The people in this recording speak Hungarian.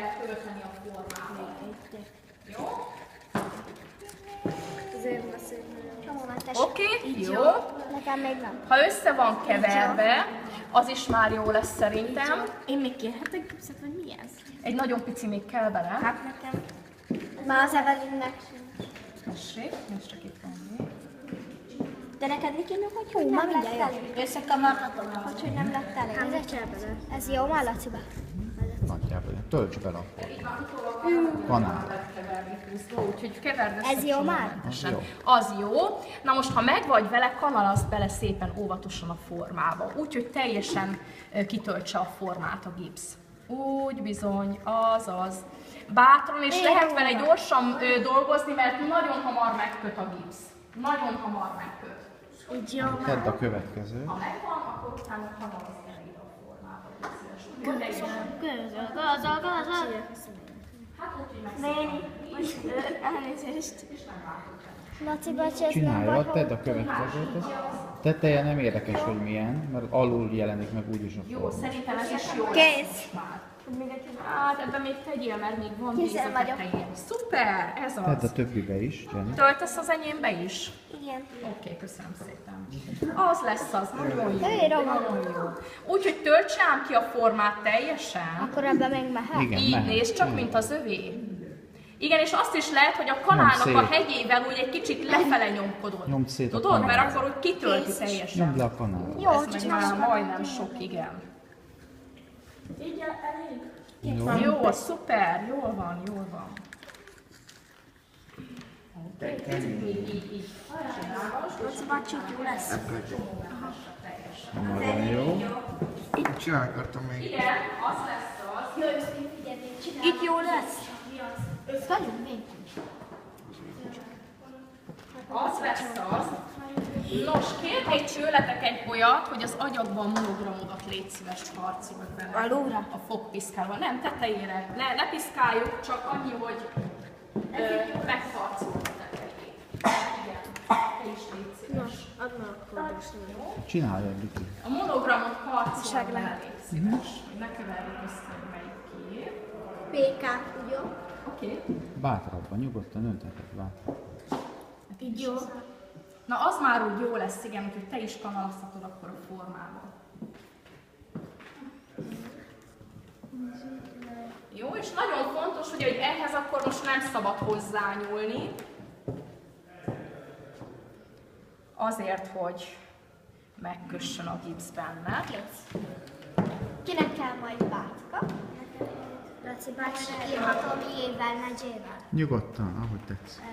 kell tölteni a formával. Jó? Oké, jó. Nekem még nem. Ha össze van keverve, az is már jó lesz szerintem. Én még kérhetek gipszet, vagy mi ez? Egy nagyon pici még kell bele. Hát nekem. Már az Evelynnek sincs. Tessék, most csak itt van még. De neked mi kéne, hogy nem lett elég? Összekamarhatom. Hogy nem lett elég? Ez jó már, Laciba? Nagyjából. Tölts bele akkor. Kanál. Úgyhogy keverd össze. Ez jó már? csomagmentesen. Az jó. Na most, ha meg vagy vele, kanalazd bele szépen óvatosan a formába. Úgyhogy teljesen kitöltse a formát a gipsz. Úgy bizony, az. Bátran, és lehet vele gyorsan dolgozni, mert nagyon hamar megköt a gipsz. Nagyon hamar megköt. Így jó már. Tedd a következő. Ha megvan, akkor utána kanalazd bele ide a formába. Elnézést. Laci bácsi, ez nem Csinálja, vagy. tedd a következőt. Az teteje nem érdekes, hogy milyen, mert alul jelenik meg úgyis a Jó, forma. szerintem ez is jó. Kész. Hát ebben még tegyél, mert még van víz a Készen vagyok. tetején. Szuper, ez Tedd az. a többibe is, Jenny. Töltesz az enyémbe is? Igen. Oké, köszönöm szépen. Az lesz az, nagyon jó. Őre van. Nagyon jó. Úgyhogy töltsám ki a formát teljesen. Akkor ebben még mehet? Igen, Így mehet. néz, csak mint az övé. Igen, és azt is lehet, hogy a kanálnak Nyomd a szét. hegyével úgy egy kicsit lefele nyomkodod. Nyomd szét a Tudod, mert kanált. akkor úgy kitölti teljesen. Nyomd le a kanál. Jó, Ez csak meg már majdnem sok, igen. Így elég? Jó. Jó, szuper, jól van. Így. Laci bácsi, jó lesz. Nagyon jó. Csinálni akartam még. Igen, az lesz az. Itt jó lesz. Vagyunk még. Az lesz az. Nos, kérnék tőletek egy olyat, hogy az agyakban monogramodat légy szíves harcolj bele. Alulra? A fogpiszkálva. Nem, tetejére. Ne piszkáljuk, csak annyi, hogy megharcolod a tetejét. Igen. Te is légy szíves. Add már akkor most. Csinálja, Viki. A monogramot harcolj bele, légy szíves. Ne keverjük össze, hogy melyik kép. PK, jó? Oké. Bátrabban, nyugodtan öntheted bátran. Így jó. Na az már úgy jó lesz, igen, úgyhogy te is kanalazhatod akkor a formába. Jó, és nagyon fontos, ugye, hogy ehhez akkor most nem szabad hozzányúlni. Azért, hogy megkössön a gipsz benne. Kinek kell majd bátka? Laci bácsi, írhatom I-vel, ne J-vel. Nyugodtan, ahogy tetszik.